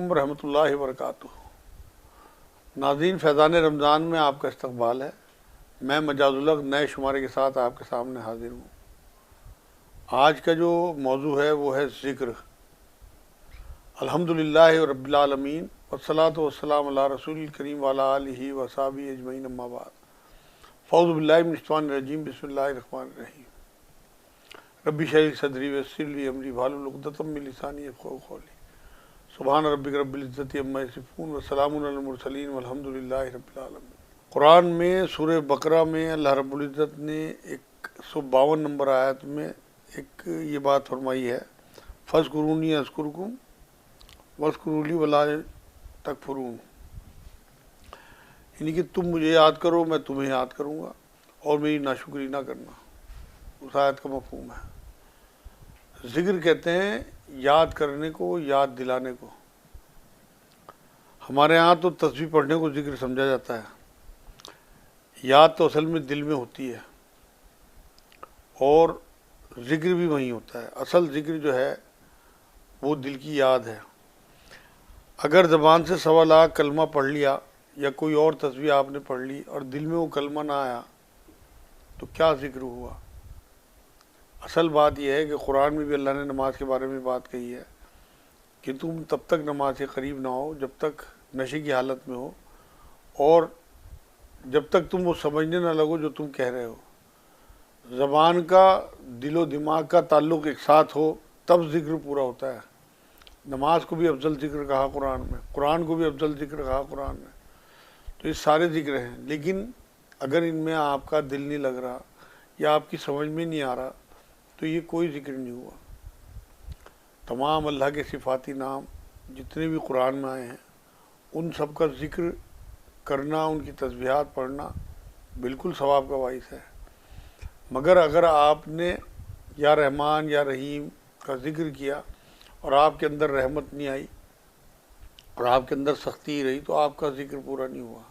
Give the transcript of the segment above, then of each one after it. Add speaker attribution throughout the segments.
Speaker 1: علیکم ورحمۃ اللہ وبرکاتہ۔ ناظرین، فیضان رمضان میں آپ کا استقبال ہے۔ میں مجاز الحق نئے شمارے کے ساتھ آپ کے سامنے حاضر ہوں۔ آج کا جو موضوع ہے وہ ہے ذکر۔ الحمدللہ رب العالمین والصلاۃ والسلام علی رسول الکریم وعلی آلہ وصحبہ اجمعین، اما بعد۔ فاعوذ باللہ من الشیطان الرجیم، بسم اللہ الرحمن الرحیم۔ رب اشرح لی صدری ویسر لی امری واحلل عقدۃ من لسانی یفقہوا قولی۔ سبحان ربک رب العزت عما یصفون وسلام علی المرسلین والحمد للہ رب العالمین۔ قرآن میں سورہ بقرہ میں اللہ رب العزت نے 152 نمبر آیت میں ایک یہ بات فرمائی ہے، فاذکرونی اذکرکم واذکروا لی ولا تکفرون، یعنی کہ تم مجھے یاد کرو، میں تمہیں یاد کروں گا، اور میری ناشکری نہ کرنا۔ اس آیت کا مفہوم ہے ذکر کہتے ہیں یاد کرنے کو، یاد دلانے کو۔ ہمارے ہاں تو تسبیح پڑھنے کو ذکر سمجھا جاتا ہے، یاد تو اصل میں دل میں ہوتی ہے، اور ذکر بھی وہیں ہوتا ہے۔ اصل ذکر جو ہے وہ دل کی یاد ہے۔ اگر زبان سے 1.25 لاکھ کلمہ پڑھ لیا یا کوئی اور تسبیح آپ نے پڑھ لی اور دل میں وہ کلمہ نہ آیا تو کیا ذکر ہوا؟ اصل بات یہ ہے کہ قرآن میں بھی اللہ نے نماز کے بارے میں بات کہی ہے کہ تم تب تک نماز کے قریب نہ ہو جب تک نشے کی حالت میں ہو، اور جب تک تم وہ سمجھنے نہ لگو جو تم کہہ رہے ہو۔ زبان کا دل و دماغ کا تعلق ایک ساتھ ہو تب ذکر پورا ہوتا ہے۔ نماز کو بھی افضل ذکر کہا قرآن میں، قرآن کو بھی افضل ذکر کہا قرآن میں، تو یہ سارے ذکر ہیں۔ لیکن اگر ان میں آپ کا دل نہیں لگ رہا یا آپ کی سمجھ میں نہیں آ رہا تو یہ کوئی ذکر نہیں ہوا۔ تمام اللہ کے صفاتی نام جتنے بھی قرآن میں آئے ہیں ان سب کا ذکر کرنا، ان کی تسبیحات پڑھنا بالکل ثواب کا باعث ہے۔ مگر اگر آپ نے یا رحمان یا رحیم کا ذکر کیا اور آپ کے اندر رحمت نہیں آئی اور آپ کے اندر سختی رہی تو آپ کا ذکر پورا نہیں ہوا۔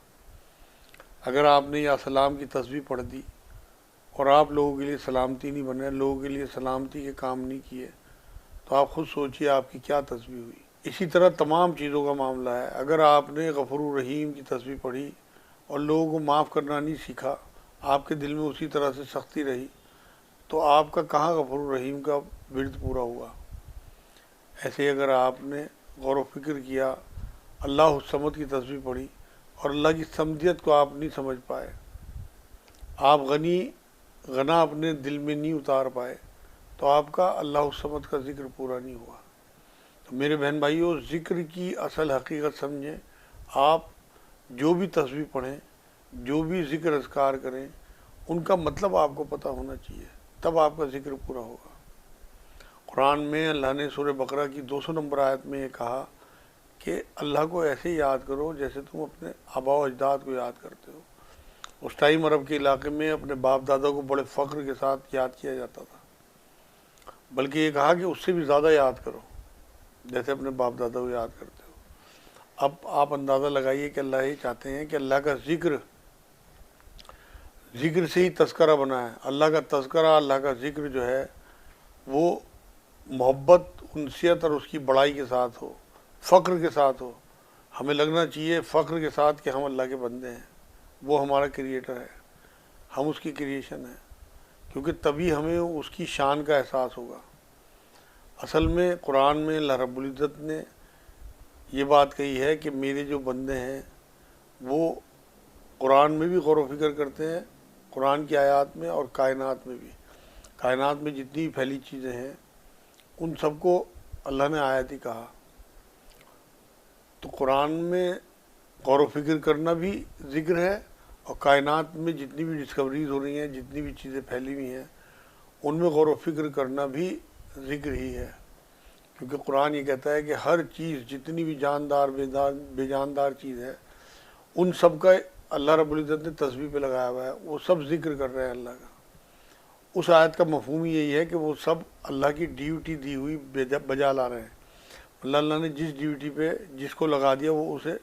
Speaker 1: اگر آپ نے یا سلام کی تسبیح پڑھ دی اور آپ لوگوں کے لیے سلامتی نہیں بنے، لوگوں کے لیے سلامتی کے کام نہیں کیے، تو آپ خود سوچئے آپ کی کیا تسبیح ہوئی۔ اسی طرح تمام چیزوں کا معاملہ ہے۔ اگر آپ نے غفور الرحیم کی تسبیح پڑھی اور لوگوں کو معاف کرنا نہیں سیکھا، آپ کے دل میں اسی طرح سے سختی رہی، تو آپ کا کہاں غفور الرحیم کا ورد پورا ہوا۔ ایسے اگر آپ نے غور و فکر کیا، اللہ الصمد کی تسبیح پڑھی اور اللہ کی صمدیت کو آپ نہیں سمجھ پائے، آپ غنا اپنے دل میں نہیں اتار پائے، تو آپ کا اللہ الصمد کا ذکر پورا نہیں ہوا۔ تو میرے بہن بھائیوں، ذکر کی اصل حقیقت سمجھیں۔ آپ جو بھی تسبیح پڑھیں، جو بھی ذکر اذکار کریں، ان کا مطلب آپ کو پتہ ہونا چاہیے، تب آپ کا ذکر پورا ہوگا۔ قرآن میں اللہ نے سورہ بقرہ کی 200 نمبر آیت میں یہ کہا کہ اللہ کو ایسے یاد کرو جیسے تم اپنے آباء و اجداد کو یاد کرتے ہو۔ اس ٹائم عرب کے علاقے میں اپنے باپ دادا کو بڑے فخر کے ساتھ یاد کیا جاتا تھا، بلکہ یہ کہا کہ اس سے بھی زیادہ یاد کرو جیسے اپنے باپ دادا کو یاد کرتے ہو۔ اب آپ اندازہ لگائیے کہ اللہ یہ چاہتے ہیں کہ اللہ کا ذکر سے ہی تذکرہ بنا ہے۔ اللہ کا تذکرہ، اللہ کا ذکر جو ہے وہ محبت، انسیت اور اس کی بڑائی کے ساتھ ہو، فخر کے ساتھ ہو۔ ہمیں لگنا چاہیے فخر کے ساتھ کہ ہم اللہ کے بندے ہیں، وہ ہمارا کریٹر ہے، ہم اس کی کریشن ہیں، کیونکہ تبھی ہمیں اس کی شان کا احساس ہوگا۔ اصل میں قرآن میں اللہ رب العزت نے یہ بات کہی ہے کہ میرے جو بندے ہیں وہ قرآن میں بھی غور و فکر کرتے ہیں، قرآن کی آیات میں اور کائنات میں بھی۔ کائنات میں جتنی پھیلی چیزیں ہیں ان سب کو اللہ نے آیت ہی کہا۔ تو قرآن میں غور و فکر کرنا بھی ذکر ہے، اور کائنات میں جتنی بھی ڈسکوریز ہو رہی ہیں، جتنی بھی چیزیں پھیلی ہوئی ہیں، ان میں غور و فکر کرنا بھی ذکر ہی ہے۔ کیونکہ قرآن یہ کہتا ہے کہ ہر چیز، جتنی بھی جاندار بے جاندار چیز ہے، ان سب کا اللہ رب العزت نے تسبیح پہ لگایا ہوا ہے، وہ سب ذکر کر رہے ہیں اللہ کا۔ اس آیت کا مفہوم یہی ہے کہ وہ سب اللہ کی ڈیوٹی دی ہوئی بجا لا رہے ہیں۔ اللہ نے جس ڈیوٹی پہ جس کو لگا دیا وہ اسے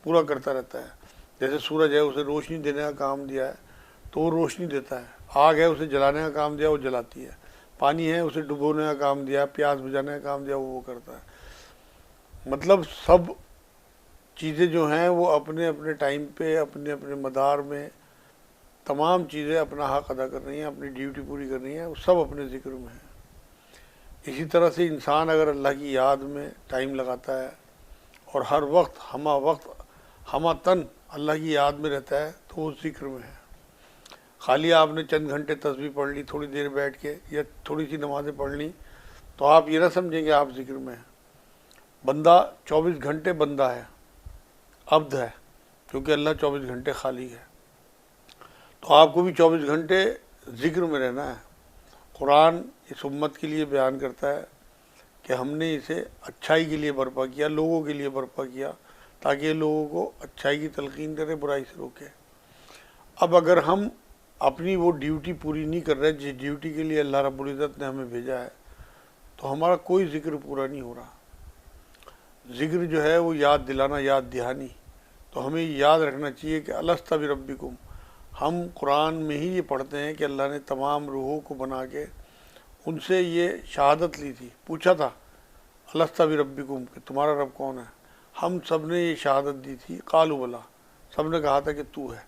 Speaker 1: پورا کرتا رہتا ہے۔ جیسے سورج ہے، اسے روشنی دینے کا کام دیا ہے تو وہ روشنی دیتا ہے۔ آگ ہے، اسے جلانے کا کام دیا، وہ جلاتی ہے۔ پانی ہے، اسے ڈبونے کا کام دیا، پیاس بجھانے کا کام دیا، وہ کرتا ہے۔ مطلب سب چیزیں جو ہیں وہ اپنے اپنے ٹائم پہ اپنے اپنے مدار میں تمام چیزیں اپنا حق ادا کر رہی ہیں، اپنی ڈیوٹی پوری کر رہی ہیں، وہ سب اپنے ذکر میں ہیں۔ اسی طرح سے انسان اگر اللہ کی یاد میں ٹائم لگاتا ہے اور ہر وقت ہمہ تن اللہ کی یاد میں رہتا ہے تو وہ ذکر میں ہے۔ خالی آپ نے چند گھنٹے تسبیح پڑھ لی تھوڑی دیر بیٹھ کے یا تھوڑی سی نمازیں پڑھ لی تو آپ یہ نہ سمجھیں کہ آپ ذکر میں ہیں۔ بندہ 24 گھنٹے بندہ ہے، عبد ہے، کیونکہ اللہ 24 گھنٹے خالی ہے، تو آپ کو بھی 24 گھنٹے ذکر میں رہنا ہے۔ قرآن اس امت کے لیے بیان کرتا ہے کہ ہم نے اسے اچھائی کے لیے برپا کیا، لوگوں کے لیے برپا کیا، تاکہ یہ لوگوں کو اچھائی کی تلقین کرے، برائی سے روکے۔ اب اگر ہم اپنی وہ ڈیوٹی پوری نہیں کر رہے جس ڈیوٹی کے لیے اللہ رب العزت نے ہمیں بھیجا ہے، تو ہمارا کوئی ذکر پورا نہیں ہو رہا۔ ذکر جو ہے وہ یاد دلانا، یاد دہانی، تو ہمیں یاد رکھنا چاہیے کہ الست بربکم، ہم قرآن میں ہی یہ پڑھتے ہیں کہ اللہ نے تمام روحوں کو بنا کے ان سے یہ شہادت لی تھی، پوچھا تھا الست بربکم کہ تمہارا رب کون ہے، ہم سب نے یہ شہادت دی تھی، قالوا بلا، سب نے کہا تھا کہ تو ہے۔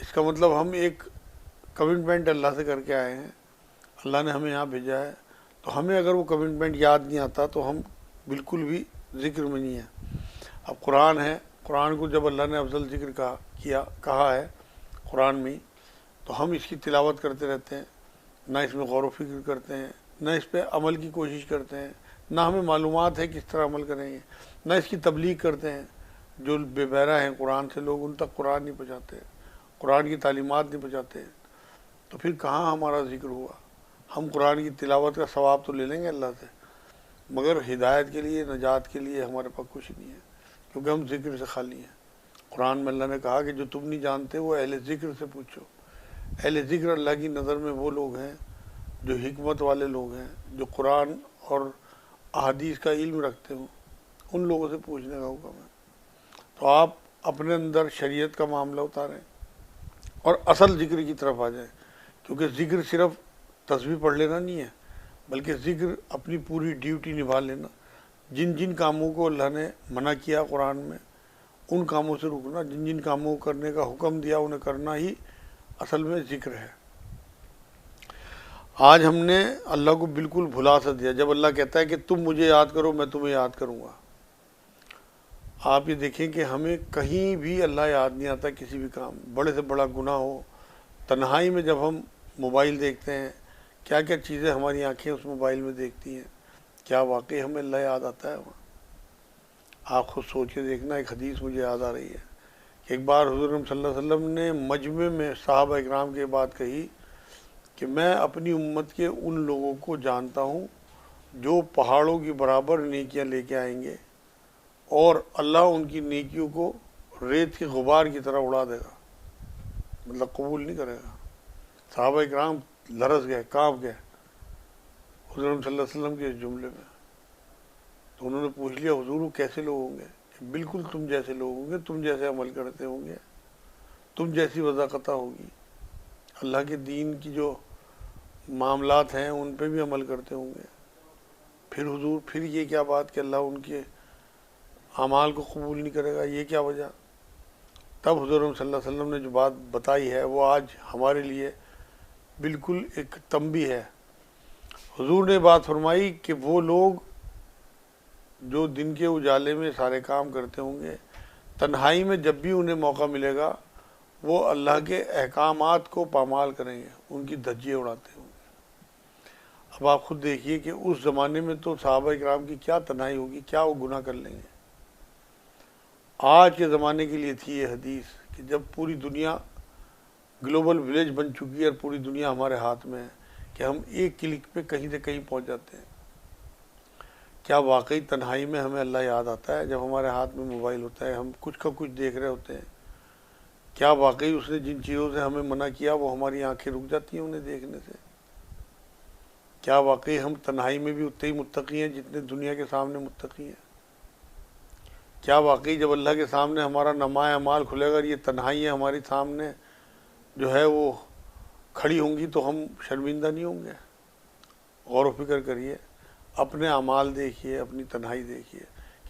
Speaker 1: اس کا مطلب ہم ایک کمٹمنٹ اللہ سے کر کے آئے ہیں، اللہ نے ہمیں یہاں بھیجا ہے، تو ہمیں اگر وہ کمٹمنٹ یاد نہیں آتا تو ہم بالکل بھی ذکر میں نہیں ہیں۔ اب قرآن ہے، قرآن کو جب اللہ نے افضل ذکر کہا ہے قرآن میں، تو ہم اس کی تلاوت کرتے رہتے ہیں، نہ اس میں غور و فکر کرتے ہیں، نہ اس پہ عمل کی کوشش کرتے ہیں، نہ ہمیں معلومات ہے کس طرح عمل کریں گے، نہ اس کی تبلیغ کرتے ہیں۔ جو بے بہرا ہیں قرآن سے لوگ، ان تک قرآن نہیں پہنچاتے، قرآن کی تعلیمات نہیں پہنچاتے، تو پھر کہاں ہمارا ذکر ہوا؟ ہم قرآن کی تلاوت کا ثواب تو لے لیں گے اللہ سے، مگر ہدایت کے لیے، نجات کے لیے ہمارے پاس کچھ نہیں ہے، کیونکہ ہم ذکر سے خالی ہیں۔ قرآن میں اللہ نے کہا کہ جو تم نہیں جانتے وہ اہل ذکر سے پوچھو۔ اہل ذکر اللہ کی نظر میں وہ لوگ ہیں جو حکمت والے لوگ ہیں، جو قرآن اور احادیث کا علم رکھتے ہوں، ان لوگوں سے پوچھنے کا حکم ہے۔ تو آپ اپنے اندر شریعت کا معاملہ اتاریں اور اصل ذکر کی طرف آ جائیں، کیونکہ ذکر صرف تسبیح پڑھ لینا نہیں ہے، بلکہ ذکر اپنی پوری ڈیوٹی نبھا لینا۔ جن جن کاموں کو اللہ نے منع کیا قرآن میں ان کاموں سے رکنا، جن جن کاموں کو کرنے کا حکم دیا انہیں کرنا ہی اصل میں ذکر ہے۔ آج ہم نے اللہ کو بالکل بھلا سا دیا۔ جب اللہ کہتا ہے کہ تم مجھے یاد کرو میں تمہیں یاد کروں گا، آپ یہ دیکھیں کہ ہمیں کہیں بھی اللہ یاد نہیں آتا، کسی بھی کام، بڑے سے بڑا گناہ ہو، تنہائی میں جب ہم موبائل دیکھتے ہیں، کیا کیا چیزیں ہماری آنکھیں اس موبائل میں دیکھتی ہیں، کیا واقعی ہمیں اللہ یاد آتا ہے وہاں؟ آپ خود سوچ کے دیکھنا۔ ایک حدیث مجھے یاد آ رہی ہے کہ ایک بار حضور صلی اللہ علیہ وسلم نے مجمع میں صحابہ اکرام کے بات کہی کہ میں اپنی امت کے ان لوگوں کو جانتا ہوں جو پہاڑوں کی برابر نیکیاں لے کے آئیں گے اور اللہ ان کی نیکیوں کو ریت کے غبار کی طرح اڑا دے گا، مطلب قبول نہیں کرے گا۔ صحابہ اکرام لرز گئے، کانپ گئے حضور صلی اللہ علیہ وسلم کے اس جملے میں۔ تو انہوں نے پوچھ لیا حضور وہ کیسے لوگ ہوں گے؟ کہ بالکل تم جیسے لوگ ہوں گے، تم جیسے عمل کرتے ہوں گے، تم جیسی وضاقتہ ہوگی، اللہ کے دین کی جو معاملات ہیں ان پہ بھی عمل کرتے ہوں گے۔ پھر حضور پھر یہ کیا بات کہ اللہ ان کے اعمال کو قبول نہیں کرے گا، یہ کیا وجہ؟ تب حضور صلی اللہ علیہ وسلم نے جو بات بتائی ہے وہ آج ہمارے لیے بالکل ایک تنبیہ ہے۔ حضور نے بات فرمائی کہ وہ لوگ جو دن کے اجالے میں سارے کام کرتے ہوں گے، تنہائی میں جب بھی انہیں موقع ملے گا وہ اللہ کے احکامات کو پامال کریں گے، ان کی دھجیاں اڑاتے ہوں گے۔ اب آپ خود دیکھیے کہ اس زمانے میں تو صحابہ اکرام کی کیا تنہائی ہوگی، کیا وہ گناہ کر لیں گے۔ آج کے زمانے کے لیے تھی یہ حدیث کہ جب پوری دنیا گلوبل ولیج بن چکی ہے اور پوری دنیا ہمارے ہاتھ میں ہے کہ ہم ایک کلک پہ کہیں سے کہیں پہنچ جاتے ہیں، کیا واقعی تنہائی میں ہمیں اللہ یاد آتا ہے؟ جب ہمارے ہاتھ میں موبائل ہوتا ہے، ہم کچھ کا کچھ دیکھ رہے ہوتے ہیں، کیا واقعی اس نے جن چیزوں سے ہمیں منع کیا وہ ہماری آنکھیں رک جاتی ہیں انہیں دیکھنے سے؟ کیا واقعی ہم تنہائی میں بھی اتنے ہی متقی ہیں جتنے دنیا کے سامنے متقی ہیں؟ کیا واقعی جب اللہ کے سامنے ہمارا نامہ اعمال کھلے گا اور یہ تنہائیاں ہمارے سامنے جو ہے وہ کھڑی ہوں گی تو ہم شرمندہ نہیں ہوں گے؟ غور و فکر کریے، اپنے اعمال دیکھیے، اپنی تنہائی دیکھیے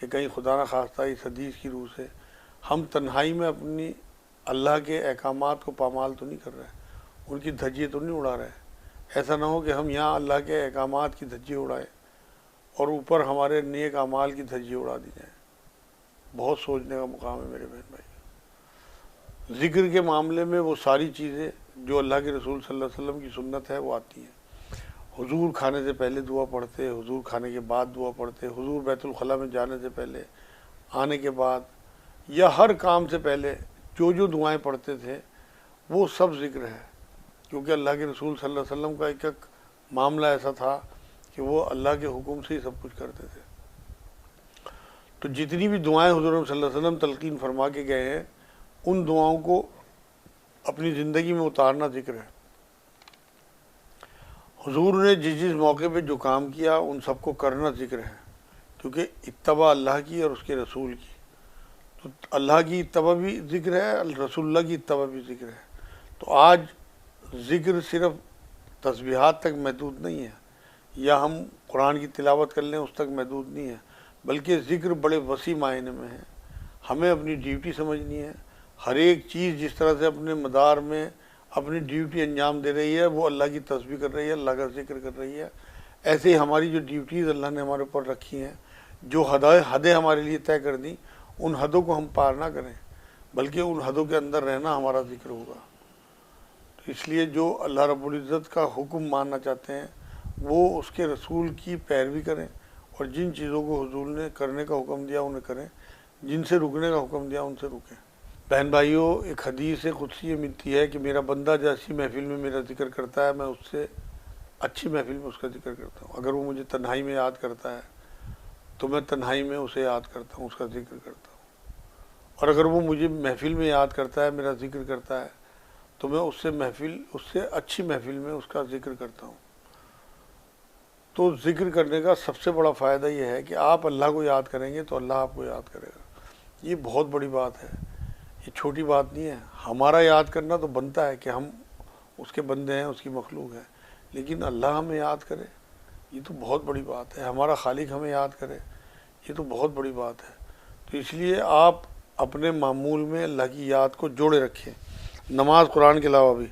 Speaker 1: کہ کہ کہیں خدا نہ خواستہ اس حدیث کی روح سے ہم تنہائی میں اپنی اللہ کے احکامات کو پامال تو نہیں کر رہے، ان کی دھجیے تو نہیں اڑا رہے۔ ایسا نہ ہو کہ ہم یہاں اللہ کے احکامات کی دھجیے اڑائیں اور اوپر ہمارے نیک اعمال کی دھجیے اڑا دی جائیں۔ بہت سوچنے کا مقام ہے میرے بہن بھائی۔ ذکر کے معاملے میں وہ ساری چیزیں جو اللہ کے رسول صلی اللہ علیہ وسلم کی سنت ہے وہ آتی ہیں۔ حضور کھانے سے پہلے دعا پڑھتے، حضور کھانے کے بعد دعا پڑھتے، حضور بیت الخلاء میں جانے سے پہلے، آنے کے بعد، یا ہر کام سے پہلے جو جو دعائیں پڑھتے تھے وہ سب ذکر ہے، کیونکہ اللہ کے رسول صلی اللہ علیہ وسلم کا ایک ایک معاملہ ایسا تھا کہ وہ اللہ کے حکم سے ہی سب کچھ کرتے تھے۔ تو جتنی بھی دعائیں حضور صلی اللہ علیہ وسلم تلقین فرما کے گئے ہیں ان دعاؤں کو اپنی زندگی میں اتارنا ذکر ہے۔ حضور نے جس جس موقع پہ جو کام کیا ان سب کو کرنا ذکر ہے، کیونکہ اتباع اللہ کی اور اس کے رسول کی، تو اللہ کی اتباع بھی ذکر ہے، رسول اللہ کی اتباع بھی ذکر ہے۔ تو آج ذکر صرف تسبیحات تک محدود نہیں ہے، یا ہم قرآن کی تلاوت کر لیں اس تک محدود نہیں ہے، بلکہ ذکر بڑے وسیع معنی میں ہے۔ ہمیں اپنی ڈیوٹی سمجھنی ہے، ہر ایک چیز جس طرح سے اپنے مدار میں اپنی ڈیوٹی انجام دے رہی ہے، وہ اللہ کی تسبیح کر رہی ہے، اللہ کا ذکر کر رہی ہے۔ ایسے ہی ہماری جو ڈیوٹیز اللہ نے ہمارے اوپر رکھی ہیں، جو حدیں ہمارے لیے طے کر دیں، ان حدوں کو ہم پار نہ کریں، بلکہ ان حدوں کے اندر رہنا ہمارا ذکر ہوگا۔ تو اس لیے جو اللہ رب العزت کا حکم ماننا چاہتے ہیں وہ اس کے رسول کی پیروی کریں، اور جن چیزوں کو حضور نے کرنے کا حکم دیا انہیں کریں، جن سے رکنے کا حکم دیا ان سے رکیں۔ بہن بھائیوں، ایک حدیث قدسی یہ ملتی ہے کہ میرا بندہ جیسی محفل میں میرا ذکر کرتا ہے میں اس سے اچھی محفل میں اس کا ذکر کرتا ہوں۔ اگر وہ مجھے تنہائی میں یاد کرتا ہے تو میں تنہائی میں اسے یاد کرتا ہوں، اس کا ذکر کرتا ہوں، اور اگر وہ مجھے محفل میں یاد کرتا ہے، میرا ذکر کرتا ہے، تو میں اس سے اچھی محفل میں اس کا ذکر کرتا ہوں۔ تو ذکر کرنے کا سب سے بڑا فائدہ یہ ہے کہ آپ اللہ کو یاد کریں گے تو اللہ آپ کو یاد کرے گا۔ یہ بہت بڑی بات ہے، یہ چھوٹی بات نہیں ہے۔ ہمارا یاد کرنا تو بنتا ہے کہ ہم اس کے بندے ہیں، اس کی مخلوق ہیں، لیکن اللہ ہمیں یاد کرے یہ تو بہت بڑی بات ہے۔ ہمارا خالق ہمیں یاد کرے یہ تو بہت بڑی بات ہے۔ تو اس لیے آپ اپنے معمول میں اللہ کی یاد کو جوڑے رکھیں۔ نماز قرآن کے علاوہ بھی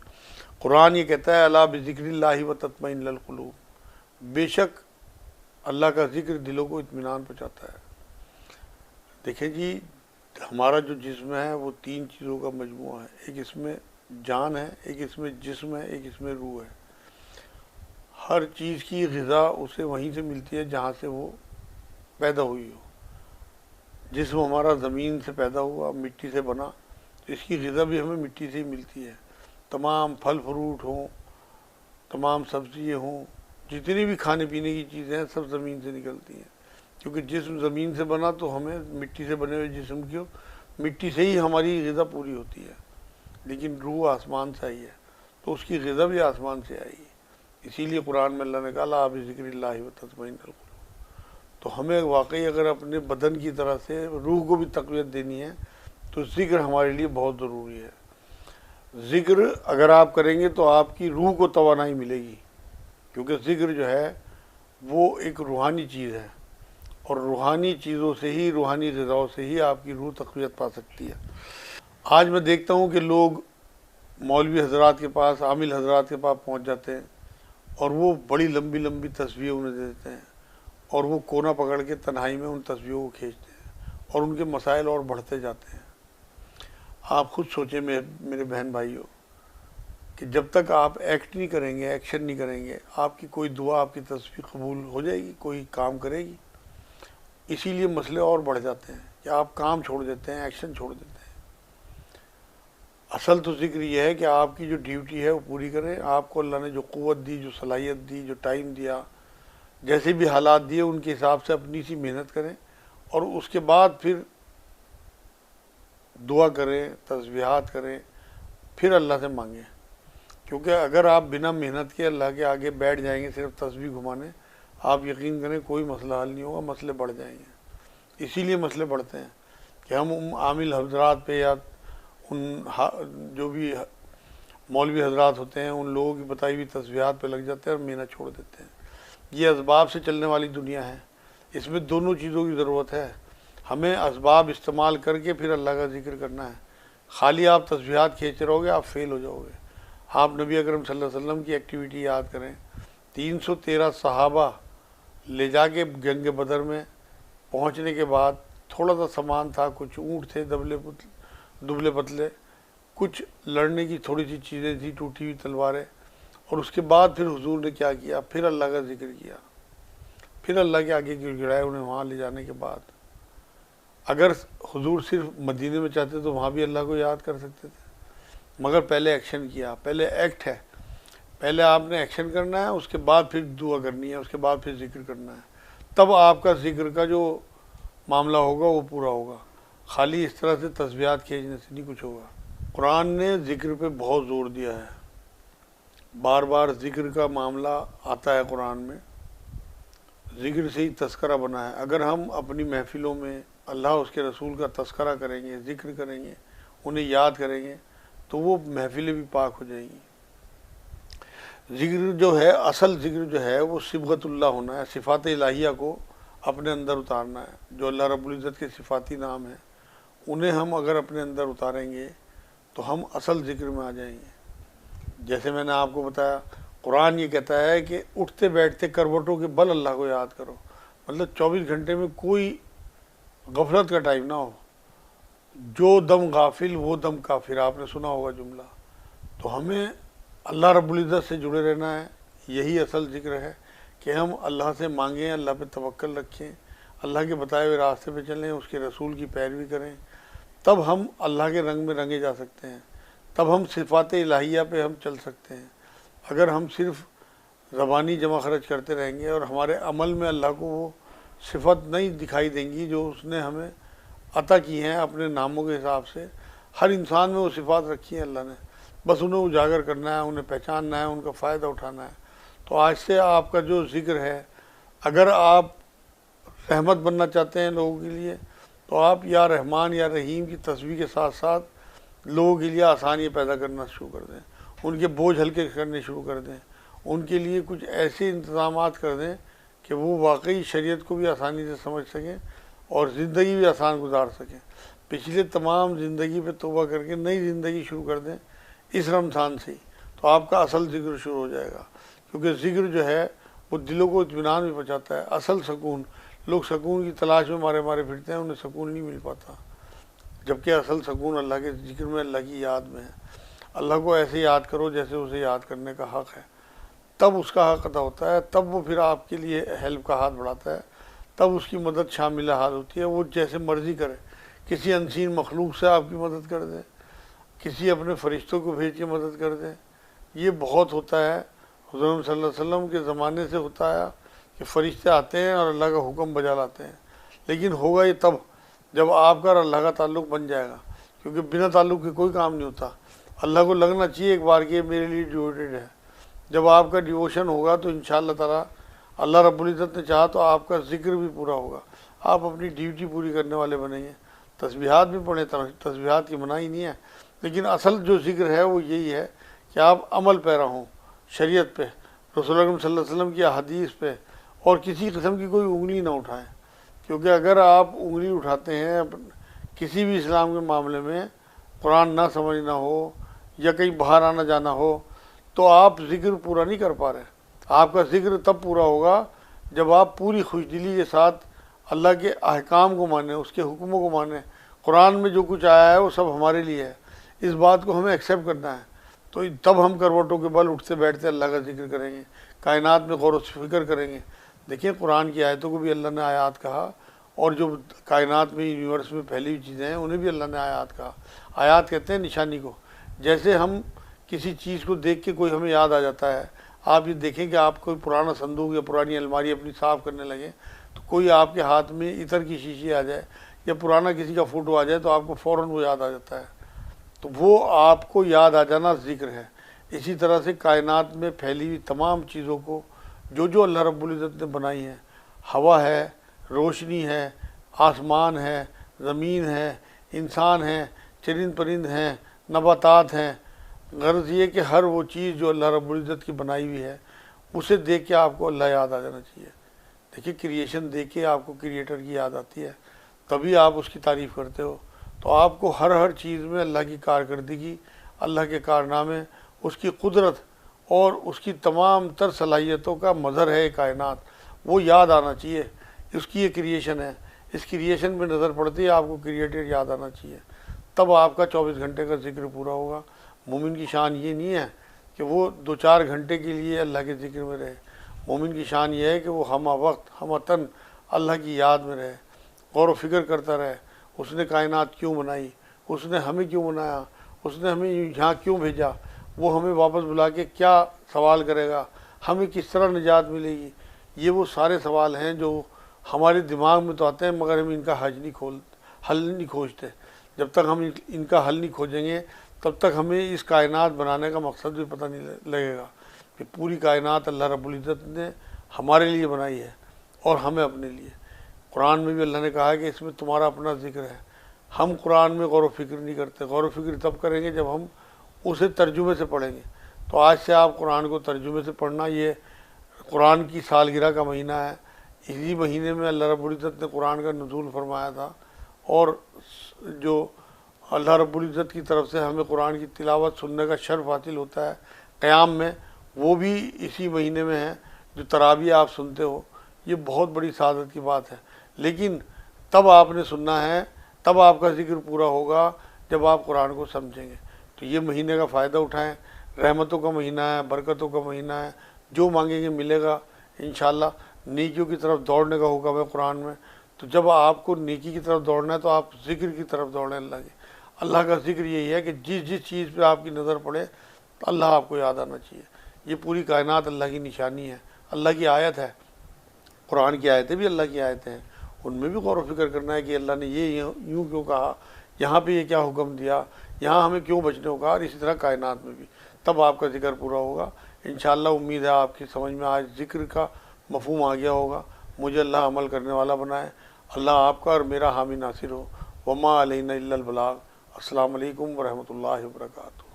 Speaker 1: قرآن یہ کہتا ہے الا بذکر اللہ وتطمئن القلوب، بے شک اللہ کا ذکر دلوں کو اطمینان پہنچاتا ہے۔ دیکھیں جی، ہمارا جو جسم ہے وہ تین چیزوں کا مجموعہ ہے، ایک اس میں جان ہے، ایک اس میں جسم ہے، ایک اس میں روح ہے۔ ہر چیز کی غذا اسے وہیں سے ملتی ہے جہاں سے وہ پیدا ہوئی ہو۔ جسم ہمارا زمین سے پیدا ہوا، مٹی سے بنا، تو اس کی غذا بھی ہمیں مٹی سے ہی ملتی ہے۔ تمام پھل فروٹ ہوں، تمام سبزیاں ہوں، جتنی بھی کھانے پینے کی چیزیں ہیں سب زمین سے نکلتی ہیں، کیونکہ جسم زمین سے بنا تو ہمیں مٹی سے بنے ہوئے جسم کی مٹی سے ہی ہماری غذا پوری ہوتی ہے، لیکن روح آسمان سے آئی ہے تو اس کی غذا بھی آسمان سے آئی ہے۔ اسی لیے قرآن میں اللہ نے کہا الا بذکر اللہ وتطمئن القلوب۔ تو ہمیں واقعی اگر اپنے بدن کی طرح سے روح کو بھی تقویت دینی ہے تو ذکر ہمارے لیے بہت ضروری ہے۔ ذکر اگر آپ کریں گے تو آپ کی روح کو توانائی ملے گی، کیونکہ ذکر جو ہے وہ ایک روحانی چیز ہے، اور روحانی چیزوں سے ہی، روحانی غذاؤں سے ہی آپ کی روح تقویت پا سکتی ہے۔ آج میں دیکھتا ہوں کہ لوگ مولوی حضرات کے پاس، عامل حضرات کے پاس پہنچ جاتے ہیں اور وہ بڑی لمبی لمبی تصویریں انہیں دے دیتے ہیں، اور وہ کونا پکڑ کے تنہائی میں ان تصویروں کو کھینچتے ہیں اور ان کے مسائل اور بڑھتے جاتے ہیں۔ آپ خود سوچیں میرے بہن بھائیوں کہ جب تک آپ ایکٹ نہیں کریں گے، ایکشن نہیں کریں گے، آپ کی کوئی دعا، آپ کی تصویر قبول ہو جائے گی، کوئی کام کرے گی؟ اسی لیے مسئلے اور بڑھ جاتے ہیں کہ آپ کام چھوڑ دیتے ہیں، ایکشن چھوڑ دیتے ہیں۔ اصل تو ذکر یہ ہے کہ آپ کی جو ڈیوٹی ہے وہ پوری کریں۔ آپ کو اللہ نے جو قوت دی، جو صلاحیت دی، جو ٹائم دیا، جیسے بھی حالات دیے ان کے حساب سے اپنی سی محنت کریں، اور اس کے بعد پھر دعا کریں، تسبیحات کریں، پھر اللہ سے مانگیں۔ کیونکہ اگر آپ بنا محنت کے اللہ کے آگے بیٹھ جائیں گے صرف تسبیح گھمانے، آپ یقین کریں کوئی مسئلہ حل نہیں ہوگا، مسئلے بڑھ جائیں گے۔ اسی لیے مسئلے بڑھتے ہیں کہ ہم عامل حضرات پہ یا ان جو بھی مولوی حضرات ہوتے ہیں ان لوگوں کی بتائی ہوئی تسبیحات پہ لگ جاتے ہیں اور محنت چھوڑ دیتے ہیں۔ یہ اسباب سے چلنے والی دنیا ہے، اس میں دونوں چیزوں کی ضرورت ہے۔ ہمیں اسباب استعمال کر کے پھر اللہ کا ذکر کرنا ہے. خالی آپ تسبیحات کھینچ رہو گے آپ فیل ہو جاؤ گے. آپ نبی اکرم صلی اللہ علیہ وسلم کی ایکٹیویٹی یاد کریں. 313 صحابہ لے جا کے جنگ بدر میں پہنچنے کے بعد تھوڑا سا سامان تھا، کچھ اونٹ تھے دبلے پتلے، کچھ لڑنے کی تھوڑی سی چیزیں تھی، ٹوٹی ہوئی تلواریں. اور اس کے بعد پھر حضور نے کیا کیا؟ پھر اللہ کا ذکر کیا، پھر اللہ کے آگے گر گڑائے انہیں وہاں لے جانے کے بعد. اگر حضور صرف مدینے میں چاہتے تو وہاں بھی اللہ کو یاد کر سکتے تھے، مگر پہلے ایکشن کیا. پہلے ایکٹ ہے، پہلے آپ نے ایکشن کرنا ہے، اس کے بعد پھر دعا کرنی ہے، اس کے بعد پھر ذکر کرنا ہے. تب آپ کا ذکر کا جو معاملہ ہوگا وہ پورا ہوگا. خالی اس طرح سے تسبیحات کھینچنے سے نہیں کچھ ہوگا. قرآن نے ذکر پہ بہت زور دیا ہے، بار بار ذکر کا معاملہ آتا ہے قرآن میں. ذکر سے ہی تذکرہ بنا ہے. اگر ہم اپنی محفلوں میں اللہ اس کے رسول کا تذکرہ کریں گے، ذکر کریں گے، انہیں یاد کریں گے تو وہ محفلیں بھی پاک ہو جائیں گی. ذکر جو ہے، اصل ذکر جو ہے وہ صبغت اللہ ہونا ہے، صفات الہیہ کو اپنے اندر اتارنا ہے. جو اللہ رب العزت کے صفاتی نام ہیں انہیں ہم اگر اپنے اندر اتاریں گے تو ہم اصل ذکر میں آ جائیں گے. جیسے میں نے آپ کو بتایا، قرآن یہ کہتا ہے کہ اٹھتے بیٹھتے کروٹوں کے بل اللہ کو یاد کرو. مطلب 24 گھنٹے میں کوئی غفلت کا ٹائم نہ ہو. جو دم غافل وہ دم کافر، آپ نے سنا ہوگا جملہ. تو ہمیں اللہ رب العزت سے جڑے رہنا ہے. یہی اصل ذکر ہے کہ ہم اللہ سے مانگیں، اللہ پہ توکل رکھیں، اللہ کے بتائے ہوئے راستے پہ چلیں، اس کے رسول کی پیروی کریں. تب ہم اللہ کے رنگ میں رنگے جا سکتے ہیں، تب ہم صفات الہیہ پہ ہم چل سکتے ہیں. اگر ہم صرف زبانی جمع خرچ کرتے رہیں گے اور ہمارے عمل میں اللہ کو وہ صفت نہیں دکھائی دیں گی جو اس نے ہمیں عطا کی ہیں اپنے ناموں کے حساب سے. ہر انسان میں وہ صفات رکھی ہیں اللہ نے، بس انہیں اجاگر کرنا ہے، انہیں پہچاننا ہے، ان کا فائدہ اٹھانا ہے. تو آج سے آپ کا جو ذکر ہے، اگر آپ رحمت بننا چاہتے ہیں لوگوں کے لیے تو آپ یا رحمان یا رحیم کی تسبیح کے ساتھ ساتھ لوگوں کے لیے آسانیاں پیدا کرنا شروع کر دیں، ان کے بوجھ ہلکے کرنے شروع کر دیں، ان کے لیے کچھ ایسے انتظامات کر دیں کہ وہ واقعی شریعت کو بھی آسانی سے سمجھ سکیں اور زندگی بھی آسان گزار سکیں. پچھلے تمام زندگی پہ توبہ کر کے نئی زندگی شروع کر دیں اس رمضان سے ہی، تو آپ کا اصل ذکر شروع ہو جائے گا. کیونکہ ذکر جو ہے وہ دلوں کو اطمینان بھی پہنچاتا ہے. اصل سکون، لوگ سکون کی تلاش میں مارے پھرتے ہیں، انہیں سکون نہیں مل پاتا، جبکہ اصل سکون اللہ کے ذکر میں، اللہ کی یاد میں ہے. اللہ کو ایسے یاد کرو جیسے اسے یاد کرنے کا حق ہے، تب اس کا حق ادا ہوتا ہے، تب وہ پھر آپ کے لیے ہیلپ کا ہاتھ بڑھاتا ہے، تب اس کی مدد شامل حال ہوتی ہے. وہ جیسے مرضی کرے، کسی انسین مخلوق سے آپ کی مدد کر دے، کسی اپنے فرشتوں کو بھیج کے مدد کر دیں. یہ بہت ہوتا ہے، حضور صلی اللہ علیہ وسلم کے زمانے سے ہوتا ہے کہ فرشتے آتے ہیں اور اللہ کا حکم بجا لاتے ہیں. لیکن ہوگا یہ تب جب آپ کا اور اللہ کا تعلق بن جائے گا، کیونکہ بنا تعلق کے کوئی کام نہیں ہوتا. اللہ کو لگنا چاہیے ایک بار کہ میرے لیے ڈیوٹیڈ ہے. جب آپ کا ڈیووشن ہوگا تو انشاءاللہ تعالیٰ اللہ رب العزت نے چاہا تو آپ کا ذکر بھی پورا ہوگا، آپ اپنی ڈیوٹی پوری کرنے والے بنیں گے. تسبیحات بھی پڑھیں، تسبیحات کی منائی نہیں ہے، لیکن اصل جو ذکر ہے وہ یہی ہے کہ آپ عمل پیرا ہوں شریعت پہ، رسول اکرم صلی اللہ علیہ وسلم کی احادیث پہ، اور کسی قسم کی کوئی انگلی نہ اٹھائیں. کیونکہ اگر آپ انگلی اٹھاتے ہیں کسی بھی اسلام کے معاملے میں، قرآن نہ سمجھنا ہو یا کہیں باہر آنا جانا ہو، تو آپ ذکر پورا نہیں کر پا رہے. آپ کا ذکر تب پورا ہوگا جب آپ پوری خوش دلی کے ساتھ اللہ کے احکام کو مانیں، اس کے حکموں کو مانیں. قرآن میں جو کچھ آیا ہے وہ سب ہمارے لیے ہے، اس بات کو ہمیں ایکسیپٹ کرنا ہے. تو تب ہم کروٹوں کے بل اٹھتے بیٹھتے اللہ کا ذکر کریں گے، کائنات میں غور و فکر کریں گے. دیکھیں قرآن کی آیتوں کو بھی اللہ نے آیات کہا، اور جو کائنات میں یونیورس میں پھیلی ہوئی چیزیں ہیں انہیں بھی اللہ نے آیات کہا. آیات کہتے ہیں نشانی کو. جیسے ہم کسی چیز کو دیکھ کے کوئی ہمیں یاد آ جاتا ہے، آپ یہ دیکھیں کہ آپ کوئی پرانا صندوق یا پرانی الماری اپنی صاف کرنے لگے تو کوئی آپ کے ہاتھ میں عطر کی شیشی آ جائے یا پرانا کسی کا فوٹو آ جائے تو آپ کو فوراً وہ یاد آ جاتا ہے. تو وہ آپ کو یاد آ جانا ذکر ہے. اسی طرح سے کائنات میں پھیلی ہوئی تمام چیزوں کو جو اللہ رب العزت نے بنائی ہیں، ہوا ہے، روشنی ہے، آسمان ہے، زمین ہے، انسان ہیں، چرند پرند ہیں، نباتات ہیں. غرض یہ کہ ہر وہ چیز جو اللہ رب العزت کی بنائی ہوئی ہے اسے دیکھ کے آپ کو اللہ یاد آ جانا چاہیے. دیکھیے کریشن دیکھ کے آپ کو کریٹر کی یاد آتی ہے. تبھی آپ اس کی تعریف کرتے ہو۔ تو آپ کو ہر چیز میں اللہ کی کارکردگی، اللہ کے کارنامے، اس کی قدرت اور اس کی تمام تر صلاحیتوں کا مظہر ہے کائنات، وہ یاد آنا چاہیے۔ اس کی یہ کریشن ہے، اس کریشن میں نظر پڑتی ہے آپ کو کریٹر یاد آنا چاہیے، تب آپ کا 24 گھنٹے کا ذکر پورا ہوگا۔ مومن کی شان یہ نہیں ہے کہ وہ 2-4 گھنٹے کے لیے اللہ کے ذکر میں رہے، مومن کی شان یہ ہے کہ وہ ہمہ وقت ہمہ تن اللہ کی یاد میں رہے، غور و فکر کرتا رہے، اس نے کائنات کیوں بنائی، اس نے ہمیں کیوں بنایا، اس نے ہمیں یہاں کیوں بھیجا، وہ ہمیں واپس بلا کے کیا سوال کرے گا، ہمیں کس طرح نجات ملے گی۔ یہ وہ سارے سوال ہیں جو ہمارے دماغ میں تو آتے ہیں، مگر ہم ان کا حل نہیں کھوجتے۔ جب تک ہم ان کا حل نہیں کھوجیں گے تب تک ہمیں اس کائنات بنانے کا مقصد بھی پتہ نہیں لگے گا کہ پوری کائنات اللہ رب العزت نے ہمارے لیے بنائی ہے اور ہمیں اپنے لیے۔ قرآن میں بھی اللہ نے کہا ہے کہ اس میں تمہارا اپنا ذکر ہے۔ ہم قرآن میں غور و فکر نہیں کرتے، غور و فکر تب کریں گے جب ہم اسے ترجمے سے پڑھیں گے۔ تو آج سے آپ قرآن کو ترجمے سے پڑھنا، یہ قرآن کی سالگرہ کا مہینہ ہے، اسی مہینے میں اللہ رب العزت نے قرآن کا نزول فرمایا تھا، اور جو اللہ رب العزت کی طرف سے ہمیں قرآن کی تلاوت سننے کا شرف حاصل ہوتا ہے قیام میں، وہ بھی اسی مہینے میں ہے۔ جو تراویح آپ سنتے ہو، یہ بہت بڑی سعادت کی بات ہے، لیکن تب آپ نے سننا ہے، تب آپ کا ذکر پورا ہوگا جب آپ قرآن کو سمجھیں گے۔ تو یہ مہینے کا فائدہ اٹھائیں، رحمتوں کا مہینہ ہے، برکتوں کا مہینہ ہے، جو مانگیں گے ملے گا انشاءاللہ۔ نیکیوں کی طرف دوڑنے کا حکم ہے قرآن میں، تو جب آپ کو نیکی کی طرف دوڑنا ہے تو آپ ذکر کی طرف دوڑیں اللہ کے۔ اللہ کا ذکر یہی ہے کہ جس چیز پہ آپ کی نظر پڑے تو اللہ آپ کو یاد آنا چاہیے۔ یہ پوری کائنات اللہ کی نشانی ہے، اللہ کی آیت ہے۔ قرآن کی آیتیں بھی اللہ کی آیتیں ہیں، ان میں بھی غور و فکر کرنا ہے کہ اللہ نے یہ یوں کیوں کہا، یہاں پہ یہ کیا حکم دیا، یہاں ہمیں کیوں بچنے کو کہا، اور اسی طرح کائنات میں بھی۔ تب آپ کا ذکر پورا ہوگا انشاءاللہ۔ امید ہے آپ کی سمجھ میں آج ذکر کا مفہوم آ گیا ہوگا۔ مجھے اللہ عمل کرنے والا بنائے، اللہ آپ کا اور میرا حامی ناصر ہو۔ وما علینا الا البلاغ۔ السلام علیکم ورحمۃ اللہ وبرکاتہ۔